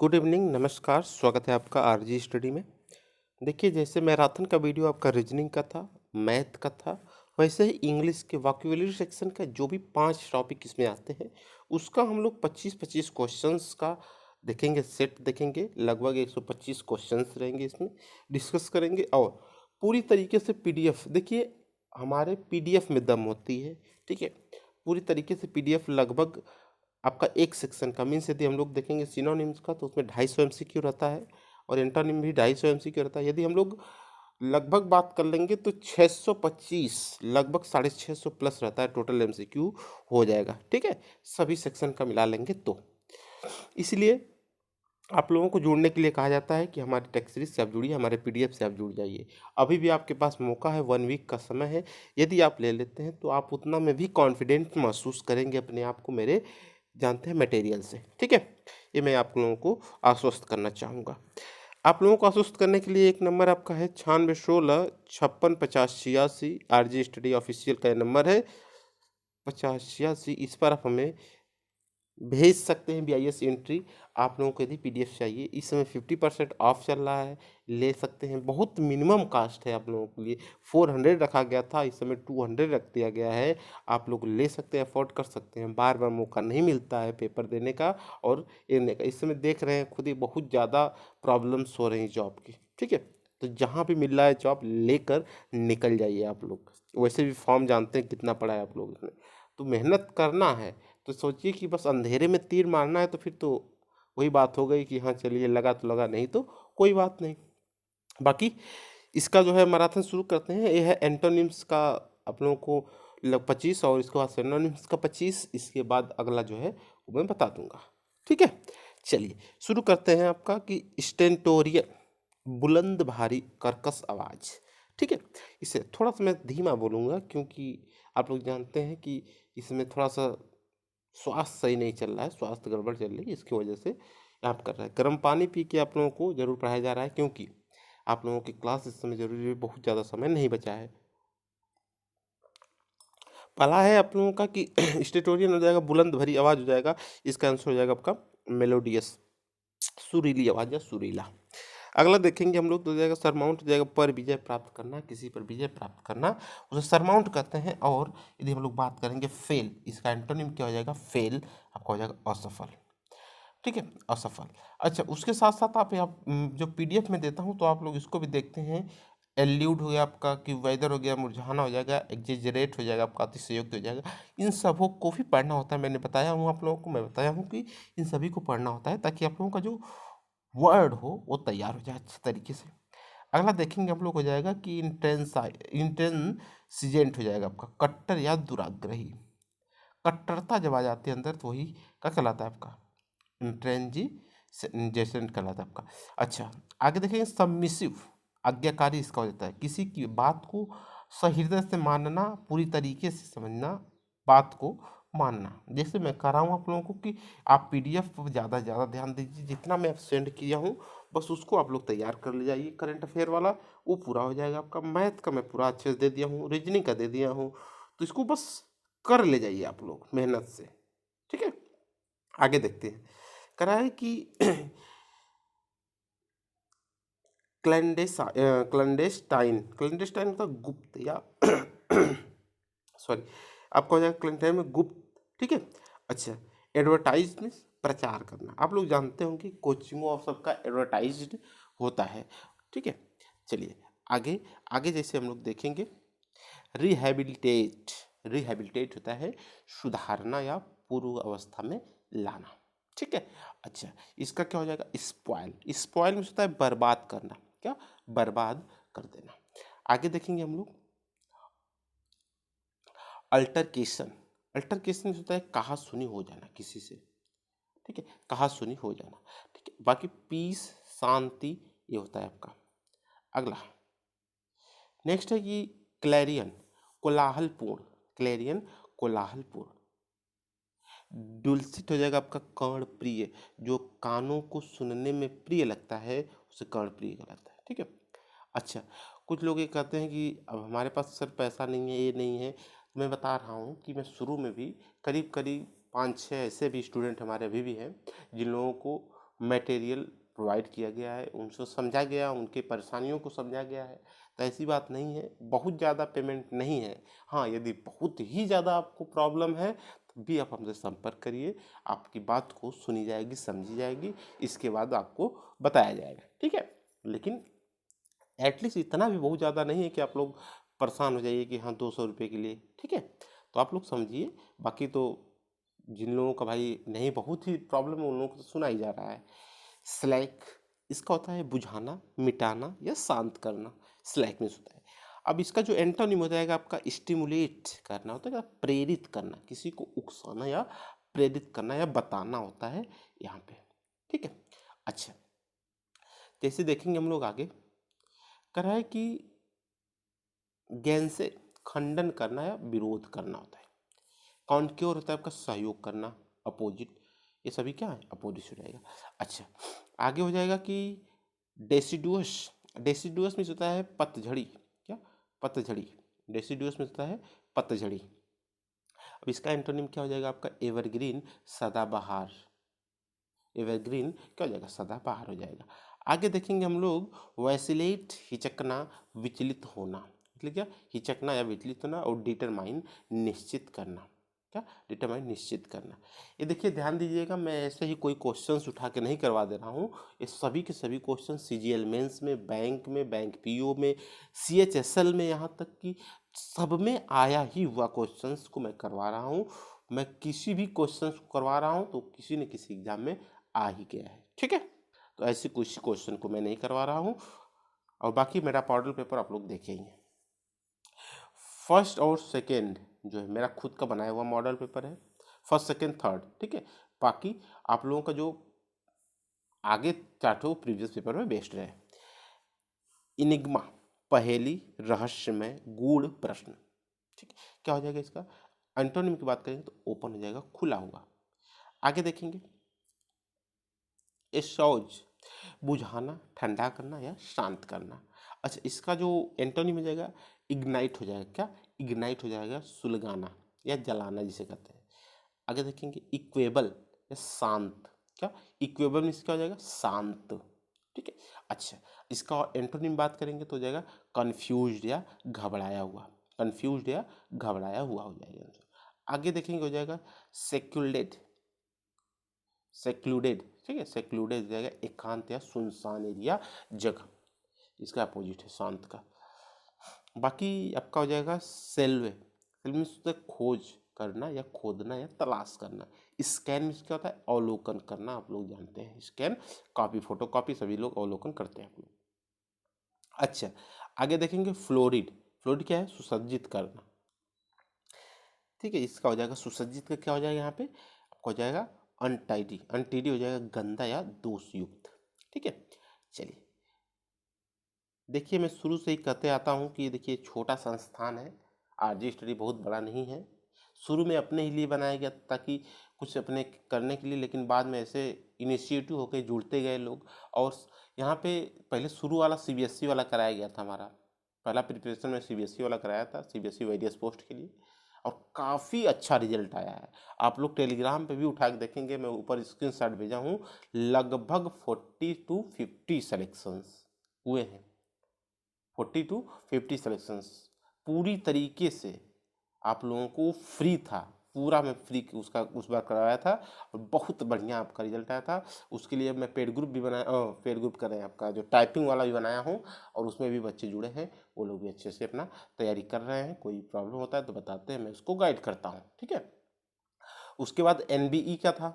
Good evening, नमस्कार। स्वागत है आपका आरजी स्टडी में। देखिए, जैसे मैराथन का वीडियो आपका रीजनिंग का था, मैथ का था, वैसे ही इंग्लिश के वोकैबुलरी सेक्शन का जो भी 5 टॉपिक इसमें आते हैं, उसका हम लोग 25-25 क्वेश्चंस का देखेंगे, सेट देखेंगे। लगभग 125 क्वेश्चंस रहेंगे, इसमें डिस्कस करेंगे। और पूरी तरीके से पीडीएफ, देखिए हमारे पीडीएफ में दम होती है, ठीक है। पूरी तरीके से पीडीएफ लगभग आपका एक सेक्शन का मीन्स, यदि हम लोग देखेंगे सिनोनिम्स का, तो उसमें 250 एमसीक्यू रहता है और एंटोनिम भी 250 एमसीक्यू रहता है। यदि हम लोग लगभग बात कर लेंगे तो 625, लगभग 650 प्लस रहता है टोटल एमसीक्यू हो जाएगा, ठीक है। सभी सेक्शन का मिला लेंगे तो इसलिए आप लोगों को जुड़ने के लिए कहा जाता है कि हमारे टेक्स्ट सीरीज से आप जुड़िए, हमारे पीडीएफ से आप जुड़ जाइए। अभी भी आपके पास मौका है, 1 वीक का समय है। यदि आप ले लेते हैं तो आप उतना में भी कॉन्फिडेंट महसूस करेंगे अपने आप को, मेरे जानते हैं मटेरियल से, ठीक है। ये मैं आप लोगों को आश्वस्त करना चाहूँगा। आप लोगों को आश्वस्त करने के लिए एक नंबर आपका है 9616565086। आरजी स्टडी ऑफिशियल का नंबर है 5086। इस पर आप हमें भेज सकते हैं बीआईएस एंट्री। आप लोगों को यदि पीडीएफ चाहिए, इस समय 50% ऑफ चल रहा है, ले सकते हैं। बहुत मिनिमम कास्ट है आप लोगों के लिए। 400 रखा गया था, इस समय 200 रख दिया गया है। आप लोग ले सकते हैं, अफोर्ड कर सकते हैं। बार बार मौका नहीं मिलता है पेपर देने का और लेने का। इस समय देख रहे हैं खुद ही बहुत ज़्यादा प्रॉब्लम्स हो रही जॉब की, ठीक है। तो जहाँ भी मिल रहा है जॉब, लेकर निकल जाइए आप लोग। वैसे भी फॉर्म जानते हैं कितना पड़ा है आप लोग इसमें, तो मेहनत करना है। तो सोचिए कि बस अंधेरे में तीर मारना है, तो फिर तो वही बात हो गई कि हाँ चलिए लगा तो लगा, नहीं तो कोई बात नहीं। बाकी इसका जो है मैराथन शुरू करते हैं। ये है एंटोनिम्स का आप लोगों को 25, और इसके बाद सिनोनिम्स का 25। इसके बाद अगला जो है वो मैं बता दूंगा, ठीक है। चलिए शुरू करते हैं आपका कि स्टेंटोरियन, बुलंद भारी कर्कश आवाज़, ठीक है। इसे थोड़ा सा मैं धीमा बोलूँगा क्योंकि आप लोग जानते हैं कि इसमें थोड़ा सा स्वास्थ्य सही नहीं चल रहा है, स्वास्थ्य गड़बड़ चल रही है, इसकी वजह से आप कर रहे हैं। गर्म पानी पी के आप लोगों को जरूर पढ़ाया जा रहा है, क्योंकि आप लोगों की क्लास इस समय जरूरी है, बहुत ज़्यादा समय नहीं बचा है। पहला है आप लोगों का कि स्टेटोरियन हो जाएगा, बुलंद भरी आवाज़ हो जाएगा। इसका आंसर हो जाएगा आपका मेलोडियस, सुरीली आवाज़ या सुरीला। अगला देखेंगे हम लोग तो हो जाएगा सरमाउंट हो जाएगा, पर विजय प्राप्त करना, किसी पर विजय प्राप्त करना, उसे सरमाउंट कहते हैं। और यदि हम लोग बात करेंगे फेल, इसका एंटोनिम क्या हो जाएगा? फेल आपका हो जाएगा असफल, ठीक है, असफल। अच्छा, उसके साथ साथ आप जो पीडीएफ में देता हूँ तो आप लोग इसको भी देखते हैं। एल्यूड हो गया आपका, कि वेदर हो गया, मुरझाना हो जाएगा, एग्जेजरेट हो जाएगा आपका, अतिशयोक्ति हो जाएगा। इन सबों को भी पढ़ना होता है। मैंने बताया हूँ आप लोगों को, मैं बताया हूँ कि इन सभी को पढ़ना होता है ताकि आप लोगों का जो वर्ड हो वो तैयार हो जाए अच्छे तरीके से। अगला देखेंगे हम लोग हो जाएगा कि इंटेंसिजेंट हो जाएगा आपका, कट्टर या दुराग्रही। कट्टरता जब आ जाती है अंदर तो वही क्या कहलाता है आपका? इंट्रेंजिजेंट कहलाता है आपका। अच्छा, आगे देखेंगे सबमिसिव, आज्ञाकारी इसका हो जाता है, किसी की बात को सहृदय से मानना, पूरी तरीके से समझना, बात को मानना। जैसे मैं कर रहा हूँ आप लोगों को कि आप पीडीएफ पर ज़्यादा से ज़्यादा ध्यान दीजिए, जितना मैं सेंड किया हूँ बस उसको आप लोग तैयार कर ले जाइए। करंट अफेयर वाला वो पूरा हो जाएगा आपका, मैथ का मैं पूरा अच्छे से दे दिया हूँ, रीजनिंग का दे दिया हूँ, तो इसको बस कर ले जाइए आप लोग मेहनत से, ठीक है। आगे देखते हैं। करा है कि क्लैंडेस्टाइन, क्लैंडेस्टाइन मतलब गुप्त या सॉरी, आपका हो जाएगा क्लैंडेस्टाइन में गुप्त, ठीक है। अच्छा, एडवर्टाइज में प्रचार करना, आप लोग जानते होंगे कोचिंगों और सबका एडवर्टाइज्ड होता है, ठीक है। चलिए आगे, आगे जैसे हम लोग देखेंगे रिहैबिलिटेट, रिहैबिलिटेट होता है सुधारना या पूर्व अवस्था में लाना, ठीक है। अच्छा, इसका क्या हो जाएगा? स्पॉइल, स्पॉइल में होता है बर्बाद करना, क्या? बर्बाद कर देना। आगे देखेंगे हम लोग अल्टरकेशन, अल्टरकेशन में होता है कहा सुनी हो जाना किसी से, ठीक है, कहा सुनी हो जाना, ठीक है। बाकी पीस, शांति, ये होता है आपका। अगला नेक्स्ट है कि क्लैरियन, कोलाहलपूर्ण, क्लैरियन कोलाहलपूर्ण। डुलसिट हो जाएगा आपका कर्ण प्रिय, जो कानों को सुनने में प्रिय लगता है उसे कर्ण प्रिय कहलाता है, ठीक है। अच्छा, कुछ लोग ये कहते हैं कि अब हमारे पास सर पैसा नहीं है, ये नहीं है। मैं बता रहा हूँ कि मैं शुरू में भी करीब करीब 5-6 ऐसे भी स्टूडेंट हमारे अभी भी हैं जिन लोगों को मटेरियल प्रोवाइड किया गया है, उनको समझा गया, उनके परेशानियों को समझा गया है। तो ऐसी बात नहीं है, बहुत ज़्यादा पेमेंट नहीं है। हाँ, यदि बहुत ही ज़्यादा आपको प्रॉब्लम है तो भी आप हमसे संपर्क करिए, आपकी बात को सुनी जाएगी, समझी जाएगी, इसके बाद आपको बताया जाएगा, ठीक है। लेकिन एटलीस्ट इतना भी बहुत ज़्यादा नहीं है कि आप लोग परेशान हो जाइए कि हाँ 200 रुपये के लिए, ठीक है। तो आप लोग समझिए, बाकी तो जिन लोगों का भाई नहीं बहुत ही प्रॉब्लम है उन लोगों को तो सुना ही जा रहा है। स्लैक, इसका होता है बुझाना, मिटाना या शांत करना, स्लैक में होता है। अब इसका जो एंटोनिम हो जाएगा आपका स्टिमुलेट करना होता है, प्रेरित करना, किसी को उकसाना या प्रेरित करना या बताना होता है यहाँ पे, ठीक है। अच्छा, जैसे देखेंगे हम लोग आगे, कर रहा है कि ज्ञान से खंडन करना या विरोध करना होता है। कॉन्क्योर होता है आपका सहयोग करना, अपोजिट, ये सभी क्या है, अपोजिट हो जाएगा। अच्छा, आगे हो जाएगा कि डेसिडुअस, डेसिडुअस में होता है पतझड़ी, क्या, पतझड़ी, डेसिडुअस में होता है पतझड़ी। अब इसका एंटोनिम क्या हो जाएगा आपका एवरग्रीन, सदाबहार, एवरग्रीन क्या हो जाएगा, सदाबहार हो जाएगा। आगे देखेंगे हम लोग वैसिलेट, हिचकना, विचलित होना, मतलब क्या, हिचकना या विचलित होना, और डिटरमाइन, निश्चित करना, क्या, डिटरमाइन, निश्चित करना। ये देखिए ध्यान दीजिएगा, मैं ऐसे ही कोई क्वेश्चंस उठा के नहीं करवा दे रहा हूँ, ये सभी के सभी क्वेश्चन सीजीएल मेंस में, बैंक पीओ में, सीएचएसएल में, यहाँ तक कि सब में आया ही हुआ क्वेश्चंस को मैं करवा रहा हूँ। मैं किसी भी क्वेश्चंस को करवा रहा हूँ तो किसी न किसी एग्जाम में आ ही गया है, ठीक है। तो ऐसे कुछ क्वेश्चन को मैं नहीं करवा रहा हूँ, और बाकी मेरा मॉडल पेपर आप लोग देखे ही हैं। फर्स्ट और सेकेंड जो है मेरा खुद का बनाया हुआ मॉडल पेपर है, फर्स्ट सेकेंड थर्ड, ठीक है। बाकी आप लोगों का जो आगे चार्ट हो प्रीवियस पेपर में बेस्ड रहे। इनिग्मा, पहेली, रहस्यमय, गूढ़ प्रश्न, ठीक है। क्या हो जाएगा इसका एंटोनिम की बात करेंगे तो ओपन हो जाएगा, खुला हुआ। आगे देखेंगे एशौज, बुझाना, ठंडा करना या शांत करना। अच्छा, इसका जो एंटोनिम हो जाएगा इग्नाइट हो जाएगा, क्या, इग्नाइट हो जाएगा, सुलगाना या जलाना जिसे कहते हैं। आगे देखेंगे इक्वेबल या शांत, क्या, इक्वेबल में इसका हो जाएगा शांत, ठीक है। अच्छा, इसका एंटोनिम बात करेंगे तो हो जाएगा कन्फ्यूज्ड या घबराया हुआ, कन्फ्यूज्ड या घबराया हुआ हो जाएगा। आगे देखेंगे हो जाएगा सेक्युलेट, सेक्लूडेड, ठीक है, सेक्लूडेड हो जाएगा एकांत या सुनसान एरिया, जगह, इसका अपोजिट है शांत का। बाकी आपका हो जाएगा सेल्वे, सेल्वे में खोज करना या खोदना या तलाश करना। स्कैन में क्या होता है, अवलोकन करना, आप लोग जानते हैं स्कैन, कॉपी, फोटो कॉपी सभी लोग अवलोकन करते हैं आप लोग। अच्छा, आगे देखेंगे फ्लोरिड, फ्लोरिड क्या है, सुसज्जित करना, ठीक है। इसका हो जाएगा सुसज्जित का क्या हो जाएगा यहाँ पे आपका हो जाएगा अनटाइडी, अनटाइडी हो जाएगा गंदा या दोषयुक्त, ठीक है। चलिए देखिए, मैं शुरू से ही कहते आता हूँ कि देखिए छोटा संस्थान है, आरजे स्टडी बहुत बड़ा नहीं है। शुरू में अपने ही लिए बनाया गया ताकि कुछ अपने करने के लिए, लेकिन बाद में ऐसे इनिशिएटिव होकर जुड़ते गए लोग। और यहाँ पे पहले शुरू वाला सीबीएसई वाला कराया गया था, हमारा पहला प्रिपरेशन में सीबीएसई वाला कराया था, सीबीएसई वेरियस पोस्ट के लिए, और काफ़ी अच्छा रिजल्ट आया है। आप लोग टेलीग्राम पे भी उठा के देखेंगे, मैं ऊपर स्क्रीनशॉट भेजा हूँ, लगभग 40 to 50 सेलेक्शंस हुए हैं, 40 to 50 सेलेक्शंस पूरी तरीके से आप लोगों को फ्री था, पूरा मैं फ्री उसका उस बार करवाया था, और बहुत बढ़िया आपका रिजल्ट आया था। उसके लिए मैं पेड ग्रुप भी बनाया, पेड ग्रुप करें आपका जो टाइपिंग वाला भी बनाया हूँ, और उसमें भी बच्चे जुड़े हैं, वो लोग भी अच्छे से अपना तैयारी कर रहे हैं। कोई प्रॉब्लम होता है तो बताते हैं, मैं उसको गाइड करता हूँ, ठीक है। उसके बाद एनबीई का था,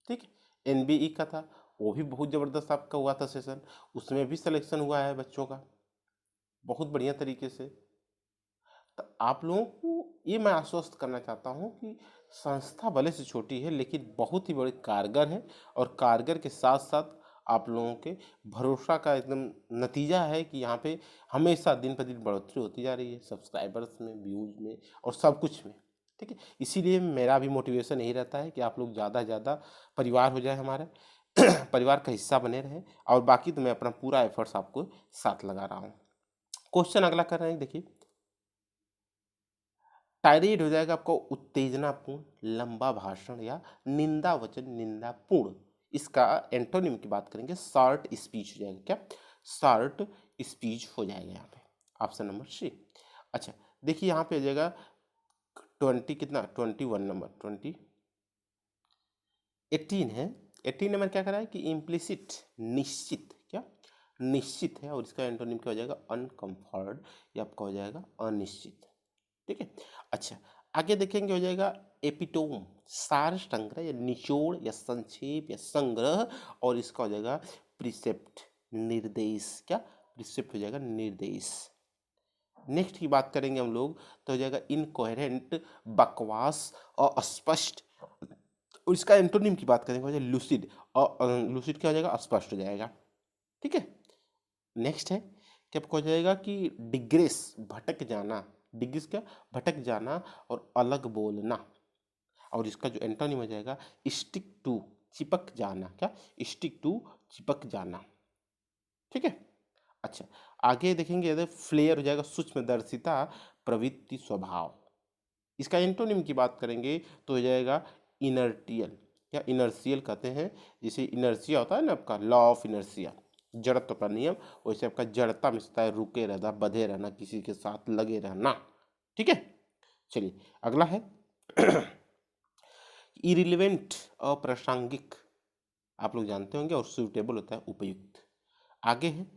ठीक है, एनबीई का था, वो भी बहुत ज़बरदस्त आपका हुआ था सेशन, उसमें भी सिलेक्शन हुआ है बच्चों का बहुत बढ़िया तरीके से। तो आप लोगों को ये मैं आश्वस्त करना चाहता हूँ कि संस्था भले से छोटी है लेकिन बहुत ही बड़ी कारगर है, और कारगर के साथ साथ आप लोगों के भरोसा का एकदम नतीजा है कि यहाँ पे हमेशा दिन पर दिन बढ़ोतरी होती जा रही है, सब्सक्राइबर्स में, व्यूज में, और सब कुछ में, ठीक है। इसीलिए मेरा भी मोटिवेशन यही रहता है कि आप लोग ज़्यादा से ज़्यादा परिवार हो जाए हमारे परिवार का हिस्सा बने रहें, और बाकी तो मैं अपना पूरा एफर्ट्स आपको साथ लगा रहा हूँ। क्वेश्चन अगला कर रहे हैं, देखिए टायरेड हो जाएगा आपको उत्तेजनापूर्ण, लंबा भाषण या निंदा वचन, निंदापूर्ण, इसका एंटोनिम की बात करेंगे शॉर्ट स्पीच हो जाएगा। क्या? शॉर्ट स्पीच हो जाएगा यहाँ पे, ऑप्शन नंबर सी। अच्छा देखिए यहाँ पे हो जाएगा 20 कितना 21 नंबर 18 है। 18 नंबर क्या करा है कि इम्प्लिसिट निश्चित, क्या निश्चित है, और इसका एंटोनिम क्या हो जाएगा अनकंफर्ट, या आपका हो जाएगा अनिश्चित। ठीक है। अच्छा आगे देखेंगे हो जाएगा एपिटोम सार संग्रह या निचोड़ या संक्षेप या संग्रह, और इसका हो जाएगा प्रिसेप्ट निर्देश। क्या? प्रिसेप्ट हो जाएगा निर्देश। नेक्स्ट की बात करेंगे हम लोग तो हो जाएगा इनकोहेरेंट बकवास और अस्पष्ट, और इसका एंटोनिम की बात करेंगे हो जाएगा लूसिड, और लूसिड क्या हो जाएगा अस्पष्ट हो जाएगा। ठीक है। नेक्स्ट है कि आपको हो जाएगा कि डिग्रेस भटक जाना, डिग्रेस क्या भटक जाना और अलग बोलना, और इसका जो एंटोनिम हो जाएगा स्टिक टू चिपक जाना। क्या? स्टिक टू चिपक जाना। ठीक है। अच्छा आगे देखेंगे यदि फ्लेयर हो जाएगा सूक्ष्मदर्शिता प्रवृत्ति स्वभाव, इसका एंटोनिम की बात करेंगे तो हो जाएगा इनर्टियल, या इनर्शियल कहते हैं, जैसे इनर्शिया होता है ना आपका लॉ ऑफ इनर्शिया जड़त्व का नियम, वैसे आपका जड़ता में होता है रुके रहना, बधे रहना, किसी के साथ लगे रहना। ठीक है। चलिए अगला है इरिलेवेंट अप्रासंगिक, आप लोग जानते होंगे, और सुटेबल होता है उपयुक्त। आगे है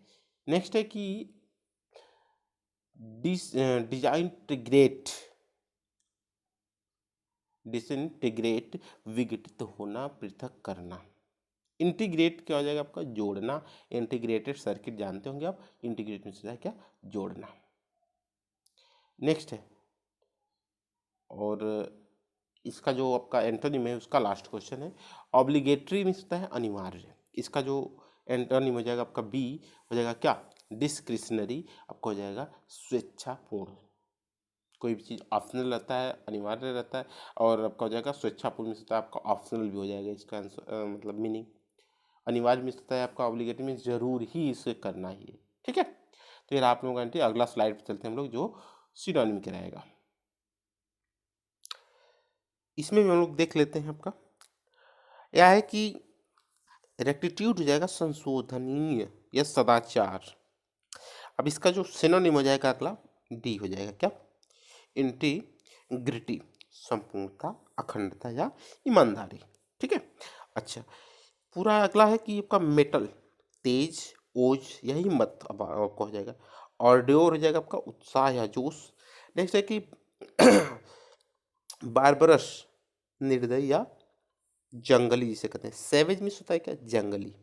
नेक्स्ट है कि डिजाइंटीग्रेट, डिसइंटीग्रेट विघटित होना पृथक करना। इंटीग्रेट क्या हो जाएगा आपका जोड़ना, इंटीग्रेटेड सर्किट जानते होंगे आप, इंटीग्रेट में से क्या जोड़ना। नेक्स्ट है और इसका जो आपका एंटोनिम है उसका लास्ट क्वेश्चन है ऑब्लिगेटरी में होता है अनिवार्य, इसका जो एंटोनिम हो जाएगा आपका बी हो जाएगा क्या डिस्क्रिशनरी, आपको हो जाएगा स्वेच्छापूर्ण, कोई भी चीज़ ऑप्शनल रहता है अनिवार्य रहता है, और आपका हो जाएगा स्वेच्छापूर्ण में होता है आपका ऑप्शनल भी हो जाएगा, इसका मतलब मीनिंग अनिवार्य में होता है आपका ऑब्लिगेटरी में जरूर ही इसे करना ही है। ठीक है। तो ये आप लोगों का अगला स्लाइड पर चलते हैं हम लोग जो सिनोनिम के रहेगा, इसमें भी हम लोग देख लेते हैं आपका यह है कि रेक्टिट्यूड हो जाएगा संशोधनीय या सदाचार। अब इसका जो सिनोनिम हो जाएगा अगला डी हो जाएगा क्या इंटीग्रिटी संपूर्णता अखंडता या ईमानदारी। ठीक है। अच्छा पूरा अगला है कि आपका मेटल तेज ओज या हिम्मत, अब आपको हो जाएगा ऑर्डियोर हो जाएगा आपका उत्साह या जोश। नेक्स्ट है कि बारबरस निर्दयी या जंगली जिसे कहते हैं, सेवेज मीन्स होता है क्या जंगली।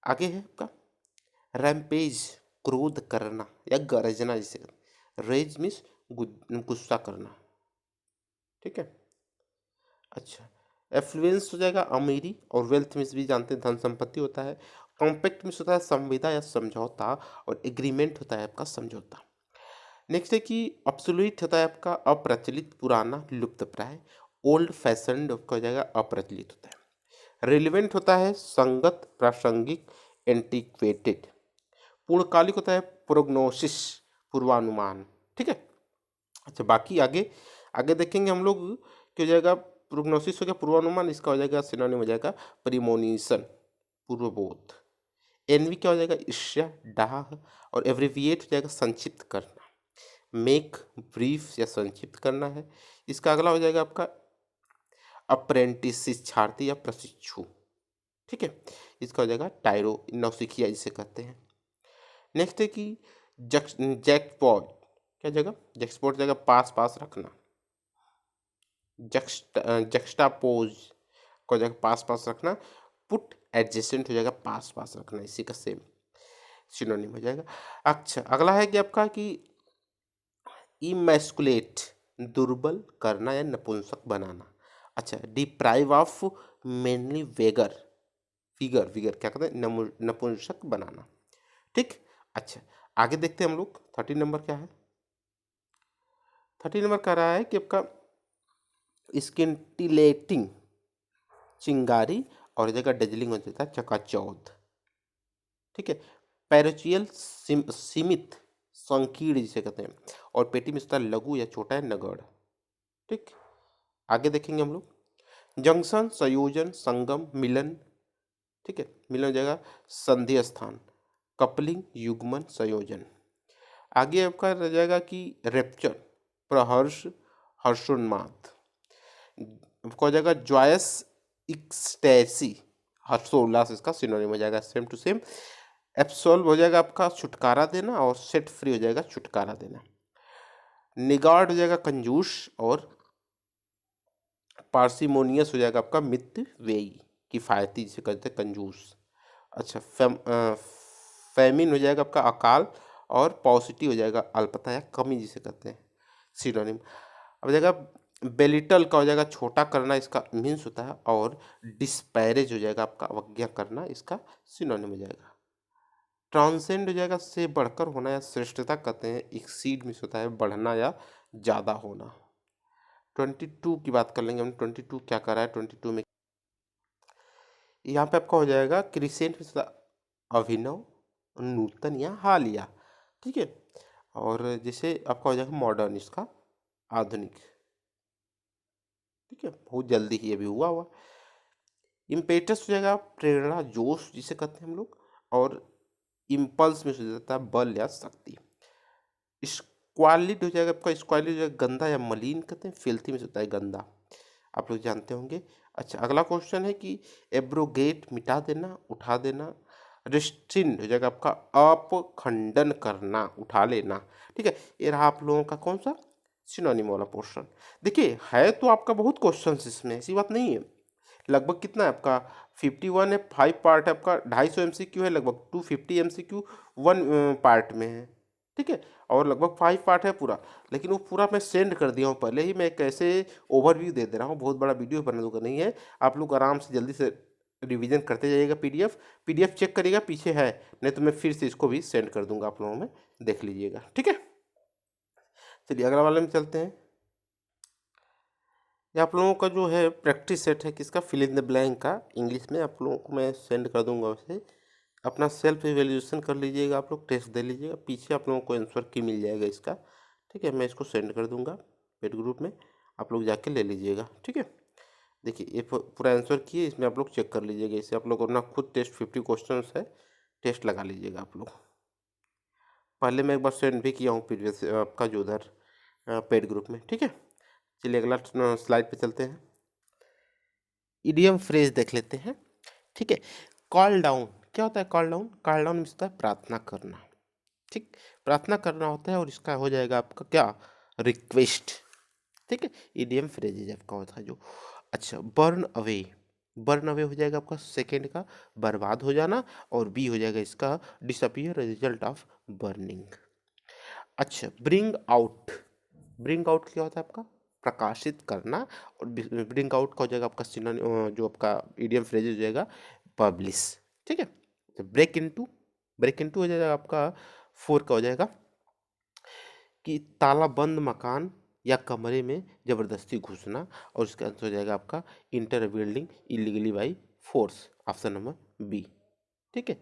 आगे है आपका रैम्पेज क्रोध करना या गरजना जिसे कहते हैं, रेज मीन्स गुस्सा करना। ठीक है। अच्छा एफ्लुएंस हो जाएगा अमीरी, और वेल्थ मीन्स भी जानते हैं धन संपत्ति होता है। कॉम्पैक्ट मीन्स होता है संविदा या समझौता, और एग्रीमेंट होता है आपका समझौता। नेक्स्ट है कि ऑब्सोल्यूट होता है आपका अप्रचलित पुराना लुप्त प्राय, ओल्ड फैशनड आपका हो जाएगा अप्रचलित होता है। रिलेवेंट होता है संगत प्रासंगिक एंटीक्वेटेड। पूर्णकालिक होता है प्रोग्नोसिस पूर्वानुमान। ठीक है। अच्छा बाकी आगे आगे देखेंगे हम लोग क्या हो जाएगा प्रोग्नोसिस हो गया पूर्वानुमान, इसका हो जाएगा सिनोनिम हो जाएगा प्रीमोनिशन पूर्वबोध। एनवी क्या हो जाएगा ईर्ष्या डाह, और एब्रिविएट हो जाएगा संक्षिप्त करना, मेक ब्रीफ या संक्षिप्त करना है। इसका अगला हो जाएगा आपका अप्रेंटिस शिक्षार्थी या प्रशिक्षु। ठीक है। इसका हो जाएगा टायरो नौसिखिया जिसे कहते हैं। नेक्स्ट है कि जैकपॉट क्या जगह जैकपॉट जगह पास पास रखना, जक्स्टापोज को जगह पास पास रखना, पुट एडजेसेंट हो जाएगा पास पास रखना, इसी का सेम सिनोनिम हो जाएगा। अच्छा अगला है कि आपका कि इमैस्कुलेट दुर्बल करना या नपुंसक बनाना। अच्छा deprive of manly vigour figure figure क्या कहते हैं नपुंसक बनाना। ठीक। अच्छा आगे देखते हैं हम लोग 30 नंबर क्या है। 30 नंबर कह रहा है कि आपका स्किंटिलेटिंग चिंगारी, और जगह डजलिंग हो जाता है चकाचौंध। ठीक है। पैरोचियल सीमित संकीर्ण जिसे कहते हैं, और पेटी में लघु या छोटा है नगड़। ठीक। आगे देखेंगे हम लोग जंक्शन संयोजन संगम मिलन ठीक है, मिलन हो जाएगा संधि स्थान, कपलिंग, युग्मन, संयोजन। आगे आपका रह जाएगा कि रेप्चर, प्रहर्ष, हर्षोन्माद। आपका हो जाएगा जॉयस एक्सटेसी, हर्षोल्लास इसका सिनोनिम हो जाएगा, सेम टू सेम। एब्सॉल्व हो जाएगा आपका छुटकारा देना, और सेट फ्री हो जाएगा छुटकारा देना। निगार्ड हो जाएगा कंजूस, और पार्सिमोनियस हो जाएगा आपका मितव्ययी, किफायती जिसे कहते हैं कंजूस। अच्छा, फेमिन हो जाएगा आपका अकाल, और पॉसिटी हो जाएगा अल्पता या कमी जिसे कहते हैं, सिनोनिम। अब हो जाएगा बेलिटल का हो जाएगा छोटा करना, इसका मीन्स होता है, और डिस्पैरेज हो जाएगा आपका अवज्ञा करना, इसका सिनोनिम हो जाएगा। ट्रांसेंड हो जाएगा से बढ़कर होना या श्रेष्ठता कहते हैं, एक्सीड मीन्स होता है बढ़ना या ज़्यादा होना। 22 की बात कर लेंगे हम, 22 क्या कर रहा है 22 में। यहाँ पे आपका हो जाएगा क्रिसेंट मीन्स अभिनव, नूतन या हालिया, ठीक है। और जैसे आपका हो जाएगा मॉडर्न, इसका आधुनिक, ठीक है, बहुत जल्दी ही अभी हुआ। इम्पेटस हो जाएगा प्रेरणा, जोश जिसे कहते हैं हम लोग, और इम्पल्स में हो जाता है बल या शक्ति। स्क्वालिड हो जाएगा आपका, स्क्वालिड हो जाएगा गंदा या मलिन कहते हैं, फिल्थी में से होता है गंदा, आप लोग जानते होंगे। अच्छा, अगला क्वेश्चन है कि एब्रोगेट मिटा देना, उठा देना। रिस्ट्रिन हो जाएगा आपका अपखंडन करना, उठा लेना, ठीक है। ये रहा आप लोगों का कौन सा सिनोनिम वाला पोर्शन। देखिए है तो आपका बहुत क्वेश्चन इसमें, ऐसी बात नहीं है। लगभग कितना है आपका 51 है, 5 पार्ट है आपका, 250 MCQ है, लगभग 250 MCQ 1 पार्ट में है, ठीक है। और लगभग 5 पार्ट है पूरा, लेकिन वो पूरा मैं सेंड कर दिया हूँ पहले ही, मैं कैसे ओवरव्यू दे दे रहा हूँ, बहुत बड़ा वीडियो बना दूंगा नहीं है। आप लोग आराम से जल्दी से रिवीजन करते जाइएगा, पीडीएफ चेक करिएगा पीछे है, नहीं तो मैं फिर से इसको भी सेंड कर दूंगा आप लोगों में, देख लीजिएगा, ठीक है। चलिए अगला वाले में चलते हैं। ये आप लोगों का जो है प्रैक्टिस सेट है किसका, फिल इन द ब्लैंक का, इंग्लिश में आप लोगों को मैं सेंड कर दूंगा वैसे, अपना सेल्फ इवेल्यूशन कर लीजिएगा, आप लोग टेस्ट दे लीजिएगा, पीछे आप लोगों को आंसर की मिल जाएगा इसका, ठीक है। मैं इसको सेंड कर दूंगा पेड ग्रुप में, आप लोग जाके ले लीजिएगा, ठीक है। देखिए ये पूरा आंसर किए, इसमें आप लोग चेक कर लीजिएगा, इसे आप लोग अपना खुद टेस्ट 50 क्वेश्चन है, टेस्ट लगा लीजिएगा आप लोग। पहले मैं एक बार सेंड भी किया हूँ प्रीवियस आपका जो उधर पेड ग्रुप में, ठीक है। चलिए अगला स्लाइड पे चलते हैं, इडियम फ्रेज देख लेते हैं, ठीक है। कॉल डाउन क्या होता है, कॉल डाउन, कॉल डाउन होता है प्रार्थना करना, ठीक, प्रार्थना करना होता है, और इसका हो जाएगा आपका क्या, रिक्वेस्ट, ठीक है। इडियम फ्रेजेज आपका होता है जो। अच्छा, बर्न अवे, बर्न अवे हो जाएगा आपका सेकेंड का बर्बाद हो जाना, और बी हो जाएगा इसका डिसअपियर रिजल्ट ऑफ बर्निंग। अच्छा, ब्रिंग आउट, ब्रिंग आउट क्या होता है आपका, प्रकाशित करना, और ब्रिंग आउट का हो जाएगा आपका सिनोनिम, जो आपका इडियम फ्रेजेज हो जाएगा पब्लिश, ठीक है। तो ब्रेक इनटू, ब्रेक इनटू हो जाएगा आपका 4 का हो जाएगा कि ताला बंद मकान या कमरे में जबरदस्ती घुसना, और इसका आंसर हो जाएगा आपका enter building illegally by force, option number B, ठीक है।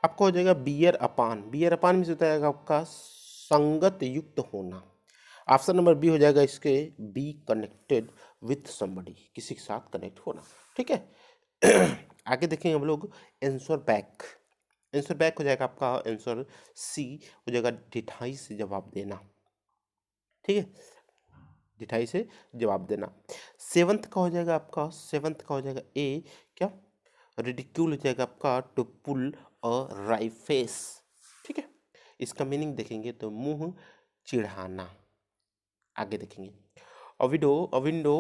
आपका हो जाएगा बियर अपान, बियर अपान में होता है आपका संगत युक्त होना, ऑप्शन नंबर बी हो जाएगा इसके, बी कनेक्टेड विथ समबडी, किसी के साथ कनेक्ट होना, ठीक है। आगे देखेंगे हम लोग आंसर बैक, आंसर बैक हो जाएगा आपका आंसर सी हो जाएगा, ढिठाई से जवाब देना, ठीक है, ढिठाई से जवाब देना। सेवंथ का हो जाएगा आपका, सेवंथ का हो जाएगा ए क्या, रिडिक्यूल हो जाएगा आपका टू पुल अ राइफेस, ठीक है। इसका मीनिंग देखेंगे तो मुंह चिढ़ाना। आगे देखेंगे a window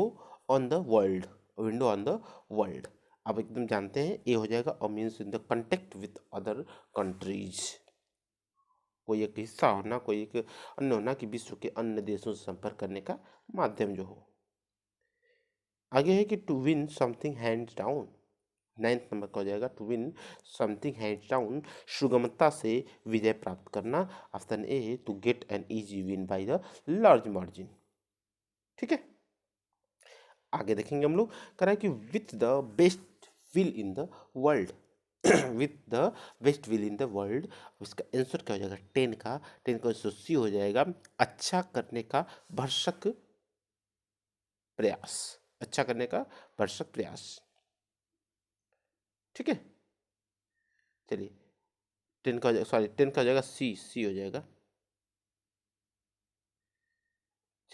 on the world, window on the world, आप एकदम जानते हैं ये हो जाएगा a means in the contact with other countries, कोई एक हिस्सा होना, कोई एक अन्य होना कि विश्व के अन्य देशों से संपर्क करने का माध्यम जो हो। आगे है कि to win something hands down, 9th number का हो जाएगा to win something hands down, सुगमता से विजय प्राप्त करना, option A to get an easy win by the large margin, ठीक है। आगे देखेंगे हम लोग, कह रहा है कि with the best will in the world, with the best will in the world, इसका आंसर क्या हो जाएगा 10 का, 10 का आंसर सी हो जाएगा, अच्छा करने का भरसक प्रयास, अच्छा करने का भरसक प्रयास। ठीक है। चलिए 10 का हो जाएगा, सॉरी 10 का हो जाएगा सी हो जाएगा।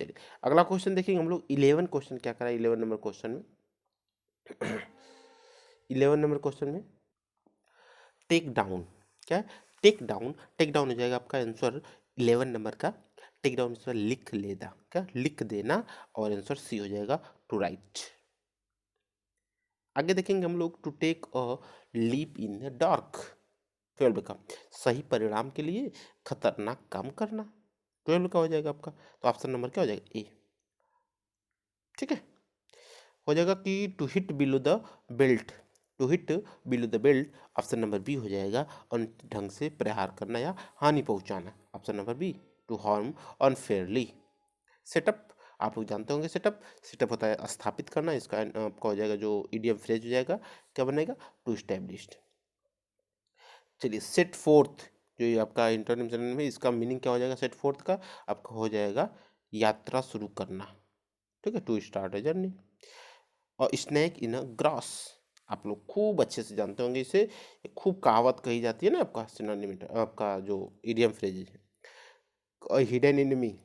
चलिए अगला क्वेश्चन देखेंगे हम लोग। 11 क्वेश्चन क्या करा 11 नंबर क्वेश्चन में 11 नंबर क्वेश्चन में टेक डाउन, क्या टेक डाउन हो जाएगा आपका आंसर 11 नंबर का। टेक डाउन आंसर लिख लेना, क्या लिख देना, और आंसर सी हो जाएगा टू राइट। आगे देखेंगे हम लोग to take a leap in the dark 12 का सही परिणाम के लिए खतरनाक काम करना 12 का हो जाएगा आपका। तो ऑप्शन नंबर क्या हो जाएगा ए। ठीक है, हो जाएगा कि to hit below the belt, to hit below the belt option number B हो जाएगा। अन ढंग से प्रहार करना या हानि पहुंचाना option number B. To harm unfairly. Setup आप लोग जानते होंगे, सेटअप होता है स्थापित करना। इसका आपका हो जाएगा जो इडियम फ्रेज हो जाएगा, क्या बनेगा टू स्टैब्लिश्ड। चलिए सेट फोर्थ जो ये आपका इंटरनेशनल में, इसका मीनिंग क्या हो जाएगा सेट फोर्थ का आपका हो जाएगा यात्रा शुरू करना। ठीक है, टू स्टार्ट अ जर्नी। और स्नैक इन अ ग्रास आप लोग खूब अच्छे से जानते होंगे इसे, खूब कहावत कही जाती है ना आपका सिनोनिम, आपका जो इडियम फ्रेज है। हिडन एनिमी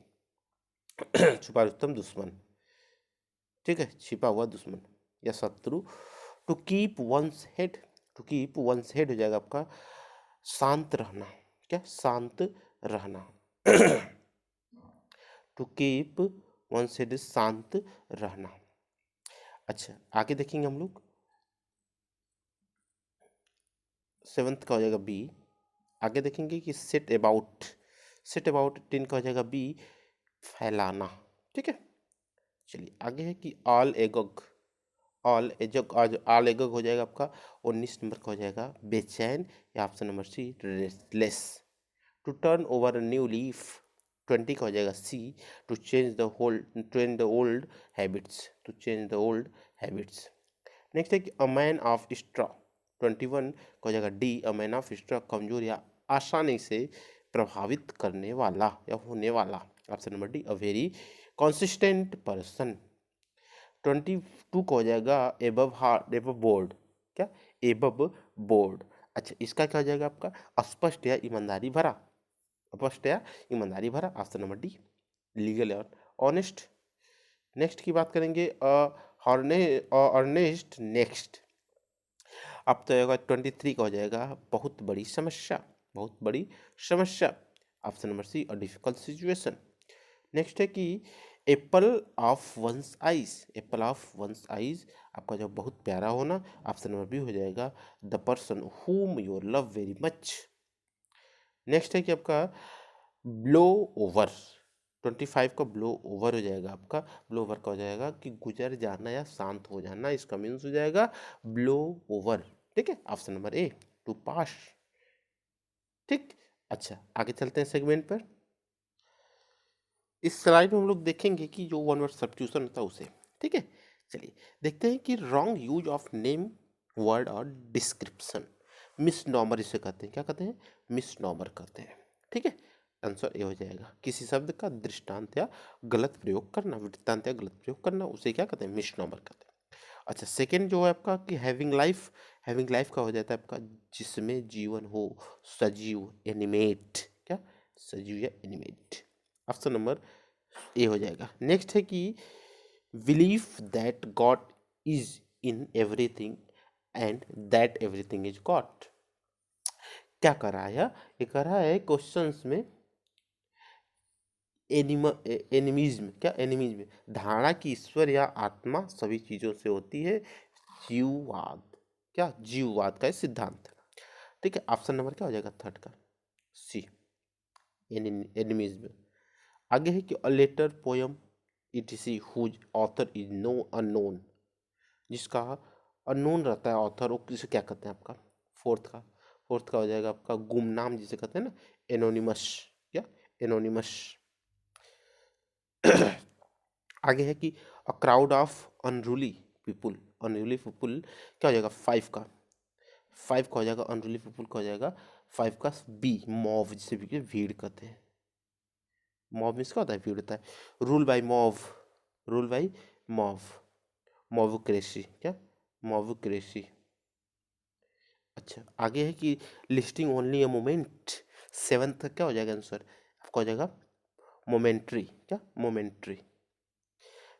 छुपा रुस्तम दुश्मन, ठीक है, छिपा हुआ दुश्मन या शत्रु। To keep one's head, to keep one's head हो जाएगा आपका शांत रहना, क्या शांत रहना टू कीप वंस हेड शांत रहना। अच्छा आगे देखेंगे हम लोग 7th का हो जाएगा बी। आगे देखेंगे कि सेट अबाउट, सेट अबाउट 10 का हो जाएगा बी फैलाना। ठीक है, चलिए आगे है कि ऑल एगग, ऑल एजग, ऑल एगग हो जाएगा आपका 19 नंबर का हो जाएगा बेचैन या option number C restless. To turn over a new leaf 20 का हो जाएगा C. To change the hold train the old habits, to change the old habits. Next है कि अ मैन ऑफ स्ट्रॉ 21 का हो जाएगा D. A man of straw कमजोर या आसानी से प्रभावित करने वाला या होने वाला option number D. A very consistent person 22 का हो जाएगा एबव हार्ड, एबव बोर्ड, क्या एबव बोर्ड। अच्छा इसका क्या हो जाएगा आपका स्पष्ट या ईमानदारी भरा, स्पष्ट या ईमानदारी भरा ऑप्शन नंबर डी लीगल और ऑनेस्ट। नेक्स्ट की बात करेंगे अर्नेस्ट नेक्स्ट अब तो होगा 23 का हो जाएगा बहुत बड़ी समस्या, बहुत बड़ी समस्या option number C a difficult situation. Next है कि apple of one's eyes, apple of one's eyes आपका जो बहुत प्यारा होना ऑप्शन नंबर बी हो जाएगा the person whom you love very much. Next है कि आपका ब्लो ओवर 25 का ब्लो ओवर हो जाएगा आपका, ब्लो ओवर का हो जाएगा कि गुजर जाना या शांत हो जाना, इसका मीन्स हो जाएगा ब्लो ओवर। ठीक है, ऑप्शन नंबर ए टू पास। ठीक, अच्छा आगे चलते हैं सेगमेंट पर। इस स्लाइड में हम लोग देखेंगे कि जो वन वर्ड सब्स्टिट्यूशन होता है उसे। ठीक है, चलिए देखते हैं कि wrong use of name word और डिस्क्रिप्शन मिसनॉमर इसे कहते हैं, क्या कहते हैं मिसनॉमर कहते हैं। ठीक है, आंसर ए हो जाएगा किसी शब्द का दृष्टांत या गलत प्रयोग करना, वृत्तांत या गलत प्रयोग करना उसे क्या कहते हैं मिसनॉमर कहते हैं। अच्छा सेकंड जो है आपका कि हैविंग लाइफ, हैविंग लाइफ का हो जाता है आपका जिसमें जीवन हो, सजीव एनिमेट, क्या सजीव या एनिमेट ऑप्शन नंबर ए हो जाएगा। नेक्स्ट है कि believe that God is in everything and that everything is God. क्या कर रहा है ये कर रहा है क्वेश्चंस में एनिमिज्म, क्या एनिमिज्म धारणा की ईश्वर या आत्मा सभी चीजों से होती है, जीववाद, क्या जीववाद का सिद्धांत। ठीक है, ऑप्शन नंबर क्या हो जाएगा थर्ड का सी एनिमिज्म। आगे है कि a letter poem etc whose author is no unknown, जिसका अननोन रहता है ऑथर वो किसे क्या कहते हैं आपका फोर्थ का हो जाएगा आपका गुमनाम जिसे कहते हैं ना एनोनिमस, क्या एनोनिमस आगे है कि a crowd of unruly people, unruly people क्या हो जाएगा 5 का, 5 का हो जाएगा अनरूली पीपुल का हो जाएगा 5 का बी मॉब जिसे भी भीड़ कहते हैं। मॉब मीन्स क्या होता है भीड़ होता है। Rule by mob, rule by mob, mobocracy, क्या मॉबुक्रेसी। अच्छा, आगे है कि lasting only a moment, seventh का क्या हो जाएगा आंसर आपका हो जाएगा मोमेंट्री, क्या मोमेंट्री।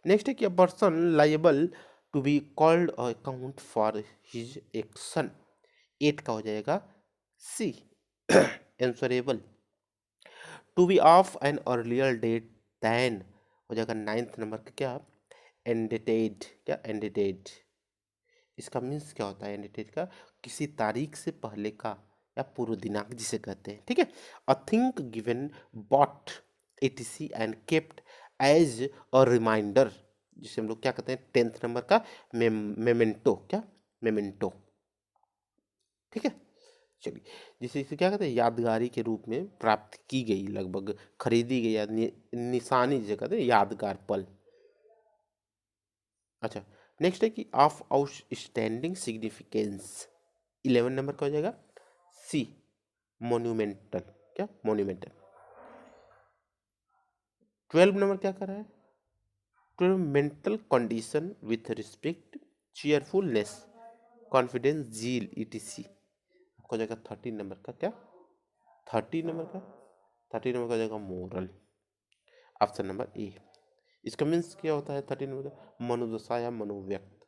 नेक्स्ट है कि a person liable to be called account for his action, eight का हो जाएगा C answerable. To be of an earlier date than हो जाएगा नाइन्थ नंबर का क्या एंडिटेड, क्या एंडिटेड। इसका मीन्स क्या होता है एंडिटेड का, किसी तारीख से पहले का या पूर्व दिनांक जिसे कहते हैं, ठीक है। A thing given bought etc and kept as a reminder, जिसे हम लोग क्या कहते हैं टेंथ नंबर का मेमेंटो, क्या मेमेंटो, ठीक है। चलिए, जिसे इसे क्या कहते हैं यादगारी के रूप में प्राप्त की गई, लगभग खरीदी गई या निशानी जिसे कहते हैं यादगार पल। अच्छा, नेक्स्ट है कि ऑफ आउटस्टैंडिंग सिग्निफिकेंस, 11 नंबर का हो जाएगा सी मोन्यूमेंटल, क्या मोन्यूमेंटल। 12 नंबर क्या कर रहा है 12 mental condition with respect cheerfulness confidence zeal etc, आपको हो जाएगा 13 नंबर का क्या 30 नंबर का 30 नंबर का हो जाएगा मोरल, ऑप्शन नंबर ए। इसका मीन्स क्या होता है 13 नंबर का मनोदशा या मनोव्यक्त,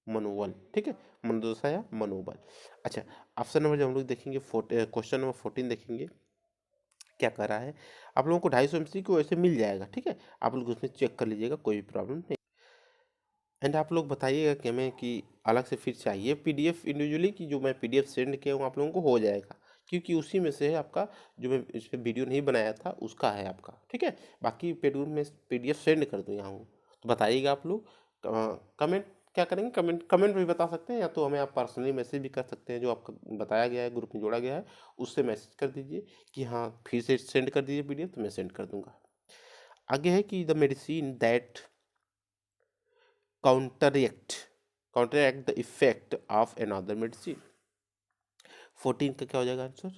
मनोबल, ठीक है, मनोदशा या मनोबल। अच्छा, ऑप्शन नंबर जब हम लोग देखेंगे क्वेश्चन नंबर 14 देखेंगे क्या कर रहा है, आप लोगों को 250 MCQ ऐसे मिल जाएगा, ठीक है, आप लोग उसमें चेक कर लीजिएगा, कोई भी प्रॉब्लम नहीं। एंड आप लोग बताइएगा कि हमें कि अलग से फिर चाहिए पीडीएफ इंडिविजुअली, कि जो मैं पीडीएफ सेंड किया हूँ आप लोगों को हो जाएगा, क्योंकि उसी में से है आपका, जो मैं इस पर वीडियो नहीं बनाया था उसका है आपका, ठीक है। बाकी पेडूर में पीडीएफ सेंड कर दूँ यहाँ हूँ, तो बताइएगा आप लोग। कमेंट क्या करेंगे, कमेंट कमेंट भी बता सकते हैं, या तो हमें आप पर्सनली मैसेज भी कर सकते हैं, जो आपका बताया गया है ग्रुप में जोड़ा गया है उससे मैसेज कर दीजिए कि हाँ फिर से सेंड कर दीजिए पीडीएफ, तो मैं सेंड कर दूंगा। आगे है कि the medicine that counteract counteract the effect of another medicine, 14 का क्या हो जाएगा आंसर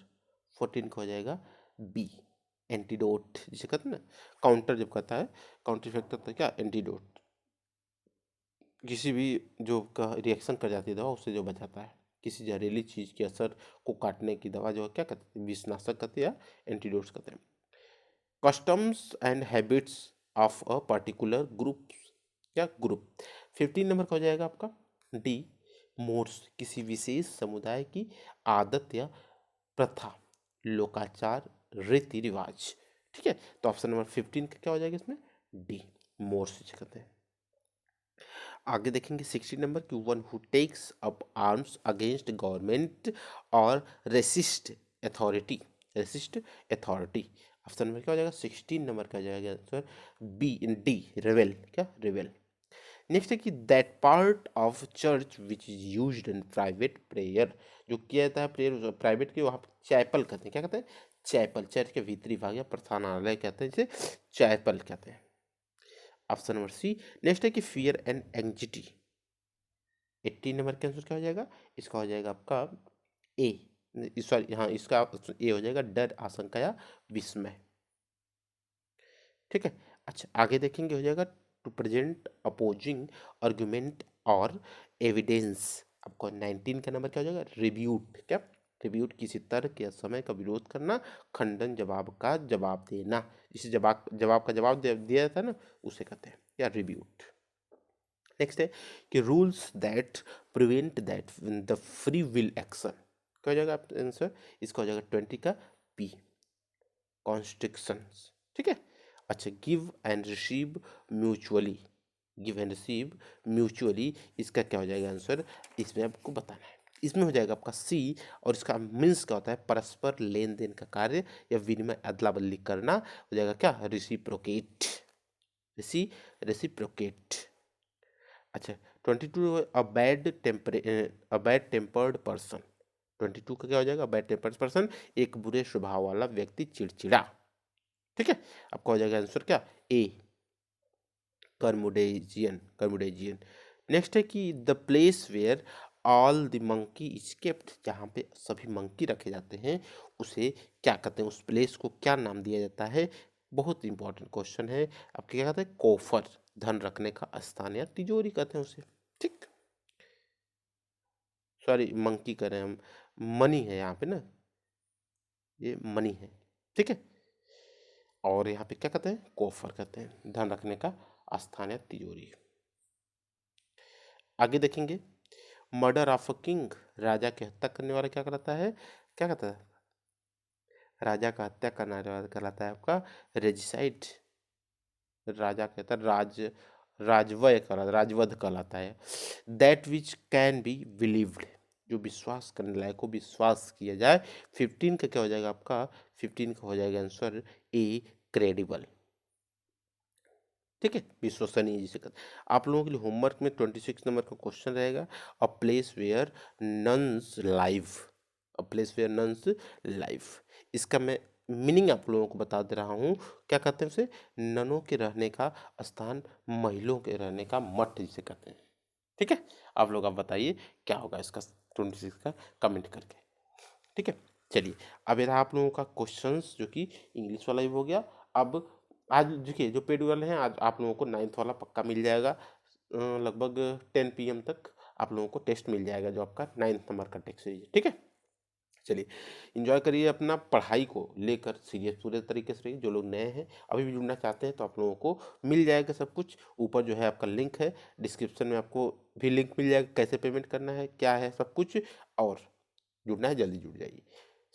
14 का हो जाएगा बी एंटीडोट, जिसे कहते हैं ना काउंटर, जब कहता है काउंटर इफेक्ट होता है क्या एंटीडोट, किसी भी जो का रिएक्शन कर जाती है दवा उससे जो बचाता है, किसी जहरीली चीज के असर को काटने की दवा जो है क्या कहते हैं विषनाशक कहते हैं या एंटीडोट्स कहते हैं। Customs and habits of a particular group, क्या ग्रुप, 15 नंबर का हो जाएगा आपका डी मोड्स, किसी विशेष समुदाय की आदत या प्रथा, लोकाचार, रीति रिवाज, ठीक है। तो ऑप्शन नंबर 15 का क्या हो जाएगा इसमें डी मोड्स कहते हैं। आगे देखेंगे 16 नंबर की one who takes up arms against government और resist authority, resist authority, option number क्या हो जाएगा 16 नंबर का हो जाएगा आंसर बी इन डी रेवेल, क्या रेवेल। नेक्स्ट है कि that part of church which is used in private prayer, जो किया जाता है प्रेयर प्राइवेट के वहाँ चैपल कहते हैं, क्या कहते हैं चैपल, चर्च के भीतरी भाग या प्रधानालय कहते हैं जिसे चैपल कहते हैं, ऑप्शन नंबर सी। नेक्स्ट है कि फियर एंड एंग्जाइटी, 80 नंबर का आंसर क्या हो जाएगा इसका हो जाएगा आपका ए, सॉरी हाँ इसका ए हो जाएगा डर आशंका या विस्मय, ठीक है। अच्छा, आगे देखेंगे हो जाएगा टू प्रेजेंट अपोजिंग आर्गुमेंट और एविडेंस, आपको 19 का नंबर क्या हो जाएगा रिब्यूट, क्या रिब्यूट, किसी तर्क या समय का विरोध करना, खंडन जवाब का जवाब देना, इसे जवाब जवाब का जवाब दिया जाता है ना उसे कहते हैं या रिब्यूट। नेक्स्ट है कि rules that prevent that the free will action, क्या हो जाएगा आंसर इसका हो जाएगा 20 का पी कॉन्स्ट्रिक्शंस, ठीक है। अच्छा, give and receive mutually, give and receive mutually, इसका क्या हो जाएगा आंसर इसमें आपको बताना है, इसमें हो जाएगा आपका सी, और इसका मीन्स क्या होता है परस्पर लेन देन का कार्य या विनिमय अदला बदली करना, हो जाएगा क्या रिसिप्रोकेट, रेसिप्रोकेट। अच्छा, 22 अ बैड टेम्पर्ड पर्सन, 22 का क्या हो जाएगा बैड टेम्पर्ड पर्सन, एक बुरे स्वभाव वाला व्यक्ति, चिड़चिड़ा, ठीक है। आपका हो जाएगा आंसर क्या ए कर्मुडेजियन, कर्मुडेजियन। नेक्स्ट है कि the place where all the monkey is kept, जहाँ पे सभी मंकी रखे जाते हैं उसे क्या कहते हैं, उस प्लेस को क्या नाम दिया जाता है, बहुत इंपॉर्टेंट क्वेश्चन है आपके, क्या कहते हैं कोफर, धन रखने का स्थान या तिजोरी कहते हैं उसे, ठीक। सॉरी मंकी कर रहे हैं हम, मनी है यहाँ पे ना, ये मनी है, ठीक है। और यहाँ पे क्या कहते हैं, कोफर कहते हैं, धन रखने का स्थान या तिजोरी। आगे देखेंगे, मर्डर ऑफ अ किंग, राजा की हत्या करने वाला क्या कहलाता है, क्या कहता है, राजा का हत्या करने वाला कहलाता है आपका रेजिसाइड। राजा कहता है राजवय कहलाता, राजवध कहलाता है। That which can be believed, जो विश्वास करने लायक को विश्वास किया जाए। 15 का क्या हो जाएगा आपका, 15 का हो जाएगा आंसर ए, क्रेडिबल, ठीक है, विश्वसनीय जिसे कहते हैं। आप लोगों के लिए होमवर्क में 26 नंबर का क्वेश्चन रहेगा, a place where nuns live, a place where nuns live. इसका मैं मीनिंग आप लोगों को बता दे रहा हूँ, क्या कहते हैं उसे, ननों के रहने का स्थान, महिलाओं के रहने का मठ जिसे कहते हैं, ठीक है। आप लोग आप बताइए क्या होगा इसका 26 का, कमेंट करके, ठीक है। चलिए, अब ये रहा आप लोगों का क्वेश्चंस जो कि इंग्लिश वाला ही हो गया। अब आज देखिए जो पेड वाले हैं, आज आप लोगों को 9th वाला पक्का मिल जाएगा, लगभग 10 PM तक आप लोगों को टेस्ट मिल जाएगा, जो आपका 9th नंबर का टेस्ट सीरीज है, ठीक है। चलिए, इंजॉय करिए अपना, पढ़ाई को लेकर सीरियस पूरे तरीके से रहिए। जो लोग नए हैं, अभी भी जुड़ना चाहते हैं, तो आप लोगों को मिल जाएगा सब कुछ। ऊपर जो है आपका लिंक है, डिस्क्रिप्शन में आपको भी लिंक मिल जाएगा, कैसे पेमेंट करना है, क्या है सब कुछ। और जुड़ना है, जल्दी जुड़ जाइए।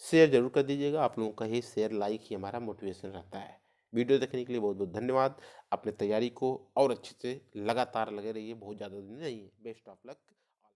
शेयर जरूर कर दीजिएगा, आप लोगों का ही शेयर लाइक ही हमारा मोटिवेशन रहता है। वीडियो देखने के लिए बहुत बहुत धन्यवाद। अपने तैयारी को और अच्छे से लगातार लगे रहिए, बहुत ज़्यादा दिन नहीं है। Best of luck.